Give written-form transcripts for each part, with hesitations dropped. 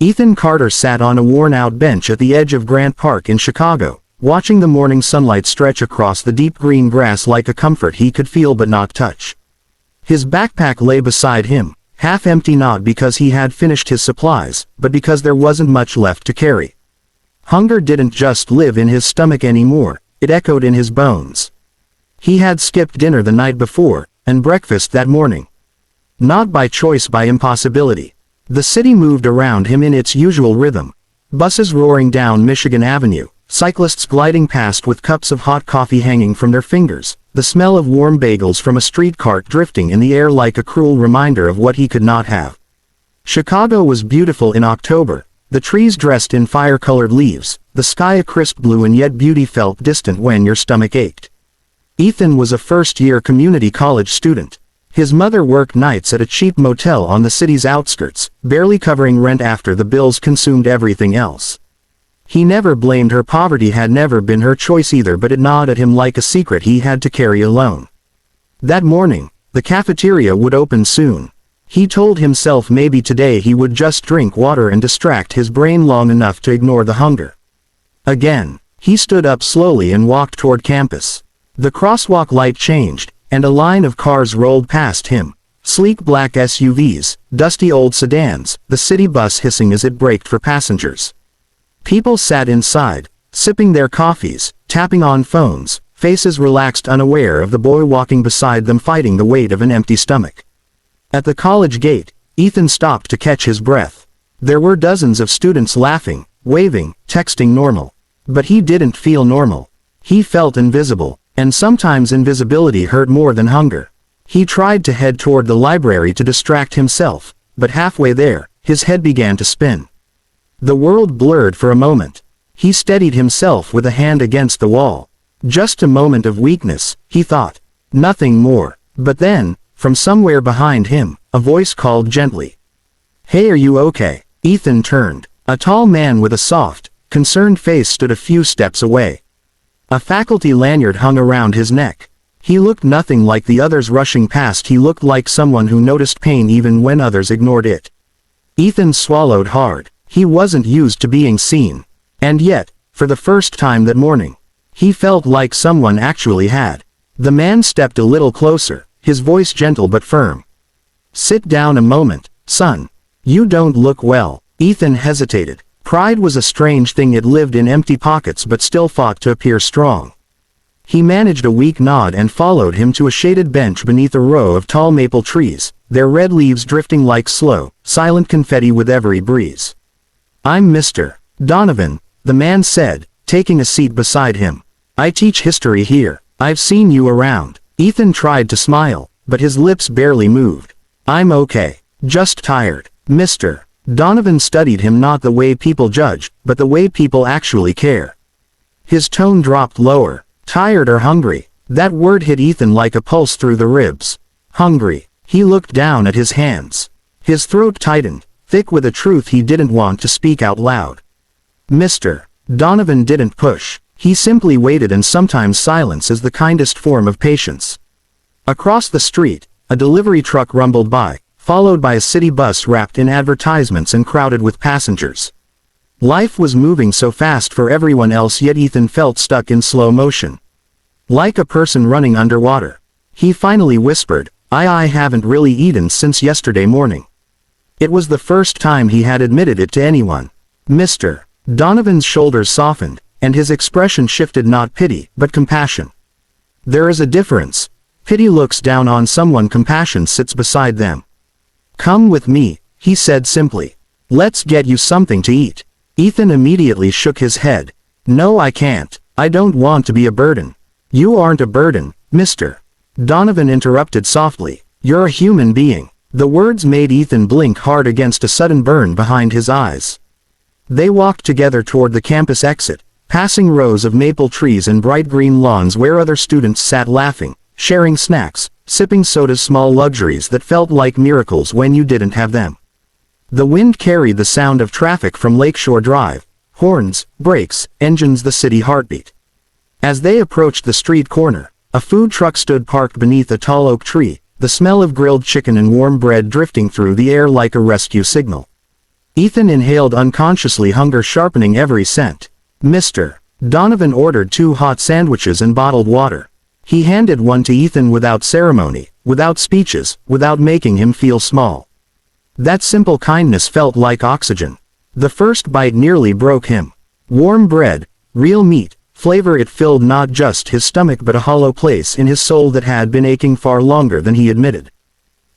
Ethan Carter sat on a worn-out bench at the edge of Grant Park in Chicago, watching the morning sunlight stretch across the deep green grass like a comfort he could feel but not touch. His backpack lay beside him, half empty, not because he had finished his supplies, but because there wasn't much left to carry. Hunger didn't just live in his stomach anymore, it echoed in his bones. He had skipped dinner the night before, and breakfast that morning. Not by choice, by impossibility. The city moved around him in its usual rhythm. Buses roaring down Michigan Avenue, cyclists gliding past with cups of hot coffee hanging from their fingers, the smell of warm bagels from a street cart drifting in the air like a cruel reminder of what he could not have. Chicago was beautiful in October, the trees dressed in fire-colored leaves, the sky a crisp blue, and yet beauty felt distant when your stomach ached. Ethan was a first-year community college student. His mother worked nights at a cheap motel on the city's outskirts, barely covering rent after the bills consumed everything else. He never blamed her. Poverty had never been her choice either, but it gnawed at him like a secret he had to carry alone. That morning, the cafeteria would open soon. He told himself maybe today he would just drink water and distract his brain long enough to ignore the hunger. Again, he stood up slowly and walked toward campus. The crosswalk light changed, and a line of cars rolled past him. Sleek black SUVs, dusty old sedans, the city bus hissing as it braked for passengers. People sat inside, sipping their coffees, tapping on phones, faces relaxed, unaware of the boy walking beside them fighting the weight of an empty stomach. At the college gate, Ethan stopped to catch his breath. There were dozens of students laughing, waving, texting normal. But he didn't feel normal. He felt invisible, and sometimes invisibility hurt more than hunger. He tried to head toward the library to distract himself, but halfway there, his head began to spin. The world blurred for a moment. He steadied himself with a hand against the wall. Just a moment of weakness, he thought. Nothing more. But then, from somewhere behind him, a voice called gently. "Hey, are you okay?" Ethan turned. A tall man with a soft, concerned face stood a few steps away. A faculty lanyard hung around his neck. He looked nothing like the others rushing past. He looked like someone who noticed pain even when others ignored it. Ethan swallowed hard. He wasn't used to being seen. And yet, for the first time that morning, he felt like someone actually had. The man stepped a little closer, his voice gentle but firm. "Sit down a moment, son. You don't look well." Ethan hesitated. Pride was a strange thing. It lived in empty pockets but still fought to appear strong. He managed a weak nod and followed him to a shaded bench beneath a row of tall maple trees, their red leaves drifting like slow, silent confetti with every breeze. "I'm Mr. Donovan," the man said, taking a seat beside him. "I teach history here. I've seen you around." Ethan tried to smile, but his lips barely moved. "I'm okay. Just tired." Mr. Donovan studied him, not the way people judge, but the way people actually care. His tone dropped lower. "Tired or hungry?" That word hit Ethan like a pulse through the ribs. Hungry. He looked down at his hands. His throat tightened, thick with a truth he didn't want to speak out loud. Mr. Donovan didn't push. He simply waited, and sometimes silence is the kindest form of patience. Across the street, a delivery truck rumbled by, followed by a city bus wrapped in advertisements and crowded with passengers. Life was moving so fast for everyone else, yet Ethan felt stuck in slow motion. Like a person running underwater. He finally whispered, I haven't really eaten since yesterday morning." It was the first time he had admitted it to anyone. Mr. Donovan's shoulders softened, and his expression shifted, not pity, but compassion. There is a difference. Pity looks down on someone, compassion sits beside them. "Come with me," he said simply. "Let's get you something to eat." Ethan immediately shook his head. "No, I can't. I don't want to be a burden." "You aren't a burden, Mr. Donovan interrupted softly. "You're a human being." The words made Ethan blink hard against a sudden burn behind his eyes. They walked together toward the campus exit, passing rows of maple trees and bright green lawns where other students sat laughing, sharing snacks, sipping sodas, small luxuries that felt like miracles when you didn't have them. The wind carried the sound of traffic from Lakeshore Drive, horns, brakes, engines, the city heartbeat. As they approached the street corner, a food truck stood parked beneath a tall oak tree, the smell of grilled chicken and warm bread drifting through the air like a rescue signal. Ethan inhaled unconsciously, hunger sharpening every scent. Mr. Donovan ordered 2 hot sandwiches and bottled water. He handed one to Ethan without ceremony, without speeches, without making him feel small. That simple kindness felt like oxygen. The first bite nearly broke him. Warm bread, real meat, flavor. It filled not just his stomach but a hollow place in his soul that had been aching far longer than he admitted.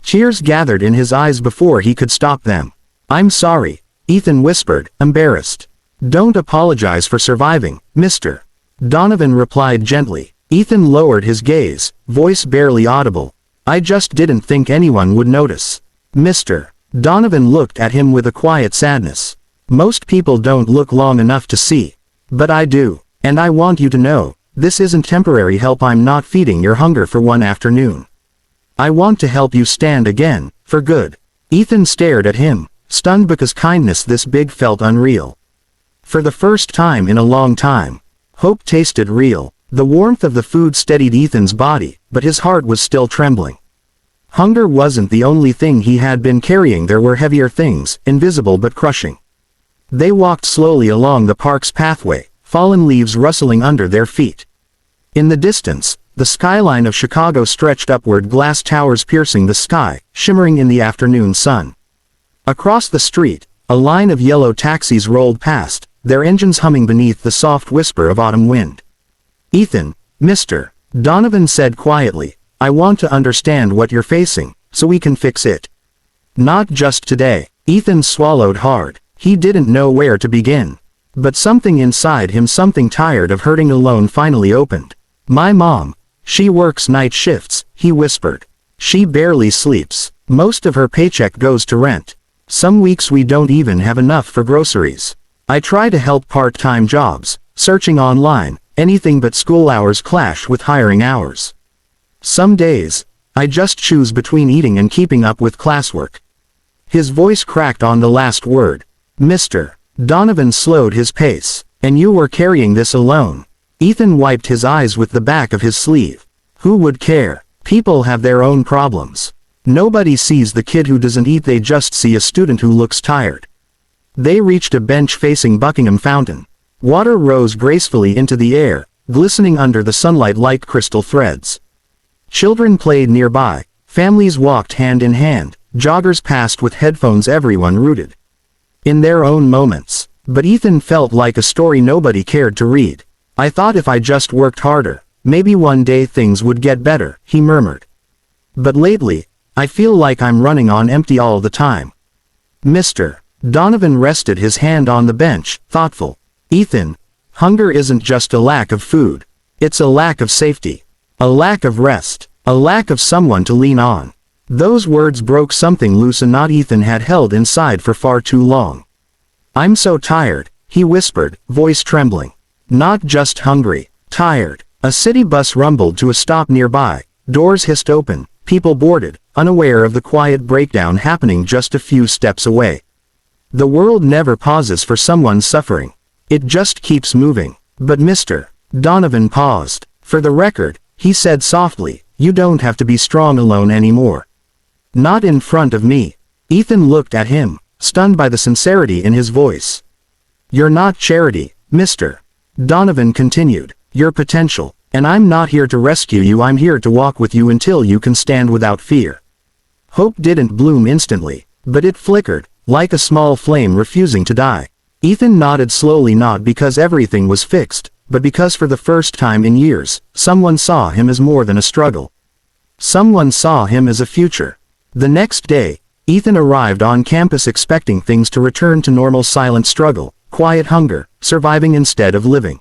Tears gathered in his eyes before he could stop them. "I'm sorry," Ethan whispered, embarrassed. "Don't apologize for surviving, Mr. Donovan replied gently. Ethan lowered his gaze, voice barely audible. "I just didn't think anyone would notice." Mr. Donovan looked at him with a quiet sadness. "Most people don't look long enough to see. But I do. And I want you to know, this isn't temporary help. I'm not feeding your hunger for one afternoon. I want to help you stand again, for good." Ethan stared at him, stunned because kindness this big felt unreal. For the first time in a long time, hope tasted real. The warmth of the food steadied Ethan's body, but his heart was still trembling. Hunger wasn't the only thing he had been carrying. There were heavier things, invisible but crushing. They walked slowly along the park's pathway, fallen leaves rustling under their feet. In the distance, the skyline of Chicago stretched upward, glass towers piercing the sky, shimmering in the afternoon sun. Across the street, a line of yellow taxis rolled past, their engines humming beneath the soft whisper of autumn wind. "Ethan," Mr. Donovan said quietly, "I want to understand what you're facing, so we can fix it. Not just today." Ethan swallowed hard. He didn't know where to begin. But something inside him, something tired of hurting alone, finally opened. "My mom. She works night shifts," he whispered. "She barely sleeps. Most of her paycheck goes to rent. Some weeks we don't even have enough for groceries. I try to help part-time jobs, searching online, anything but school hours clash with hiring hours. Some days, I just choose between eating and keeping up with classwork." His voice cracked on the last word. Mr. Donovan slowed his pace. "And you were carrying this alone?" Ethan wiped his eyes with the back of his sleeve. "Who would care? People have their own problems. Nobody sees the kid who doesn't eat, they just see a student who looks tired." They reached a bench facing Buckingham Fountain. Water rose gracefully into the air, glistening under the sunlight like crystal threads. Children played nearby, families walked hand in hand, joggers passed with headphones, everyone rooted in their own moments. But Ethan felt like a story nobody cared to read. "I thought if I just worked harder, maybe one day things would get better," he murmured. "But lately, I feel like I'm running on empty all the time." Mr. Donovan rested his hand on the bench, thoughtful. "Ethan, hunger isn't just a lack of food. It's a lack of safety. A lack of rest. A lack of someone to lean on." Those words broke something loose, a knot Ethan had held inside for far too long. "I'm so tired," he whispered, voice trembling. "Not just hungry. Tired." A city bus rumbled to a stop nearby, doors hissed open, people boarded, unaware of the quiet breakdown happening just a few steps away. The world never pauses for someone suffering. It just keeps moving. But Mr. Donovan paused. "For the record," he said softly, "you don't have to be strong alone anymore. Not in front of me." Ethan looked at him, stunned by the sincerity in his voice. "You're not charity, Mr. Donovan continued. "You're potential. And I'm not here to rescue you, I'm here to walk with you until you can stand without fear." Hope didn't bloom instantly, but it flickered, like a small flame refusing to die. Ethan nodded slowly, not because everything was fixed, but because for the first time in years, someone saw him as more than a struggle. Someone saw him as a future. The next day, Ethan arrived on campus expecting things to return to normal: silent struggle, quiet hunger, surviving instead of living.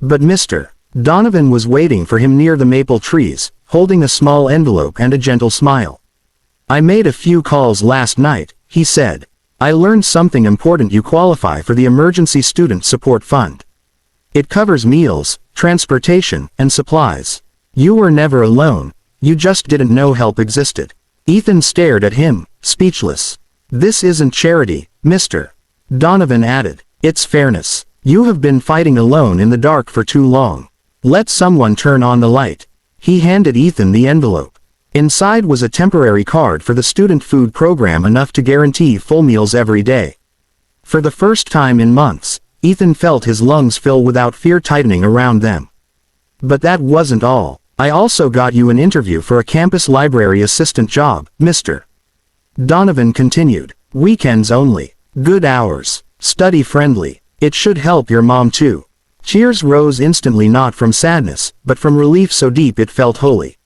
But Mr. Donovan was waiting for him near the maple trees, holding a small envelope and a gentle smile. "I made a few calls last night," he said. "I learned something important. You qualify for the Emergency Student Support Fund. It covers meals, transportation, and supplies. You were never alone, you just didn't know help existed." Ethan stared at him, speechless. "This isn't charity, Mr. Donovan added. It's fairness. You have been fighting alone in the dark for too long. Let someone turn on the light." He handed Ethan the envelope. Inside was a temporary card for the student food program, enough to guarantee full meals every day. For the first time in months, Ethan felt his lungs fill without fear tightening around them. But that wasn't all. I also got you an interview for a campus library assistant job, Mr. Donovan continued. Weekends only. Good hours. Study friendly. It should help your mom too. Tears rose instantly, not from sadness, but from relief so deep it felt holy.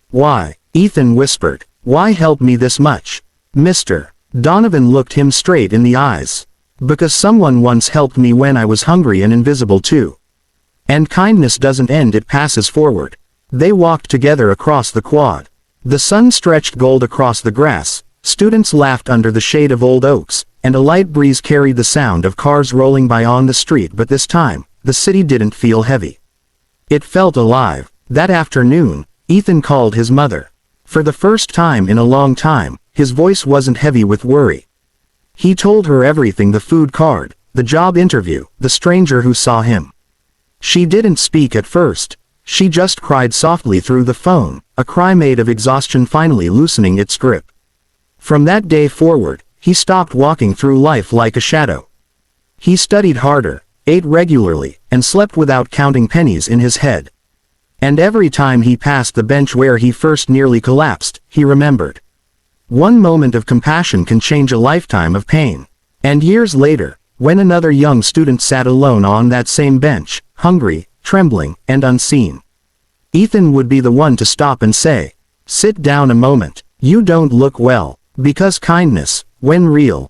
Why? Ethan whispered. Why help me this much? Mr. Donovan looked him straight in the eyes. Because someone once helped me when I was hungry and invisible too. And kindness doesn't end, it passes forward. They walked together across the quad. The sun stretched gold across the grass, students laughed under the shade of old oaks, and a light breeze carried the sound of cars rolling by on the street. But this time, the city didn't feel heavy. It felt alive. That afternoon, Ethan called his mother. For the first time in a long time, his voice wasn't heavy with worry. He told her everything: the food card, the job interview, the stranger who saw him. She didn't speak at first. She just cried softly through the phone, a cry made of exhaustion finally loosening its grip. From that day forward, he stopped walking through life like a shadow. He studied harder, ate regularly, and slept without counting pennies in his head. And every time he passed the bench where he first nearly collapsed, he remembered. One moment of compassion can change a lifetime of pain. And years later, when another young student sat alone on that same bench, hungry, trembling, and unseen, Ethan would be the one to stop and say, "Sit down a moment, you don't look well." Because kindness, when real,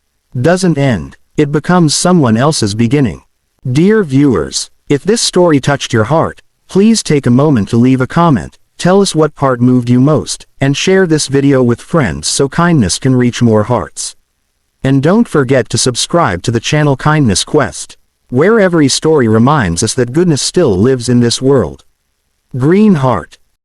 doesn't end, it becomes someone else's beginning. Dear viewers, if this story touched your heart, please take a moment to leave a comment, tell us what part moved you most, and share this video with friends so kindness can reach more hearts. And don't forget to subscribe to the channel Kindness Quest, where every story reminds us that goodness still lives in this world. Green Heart.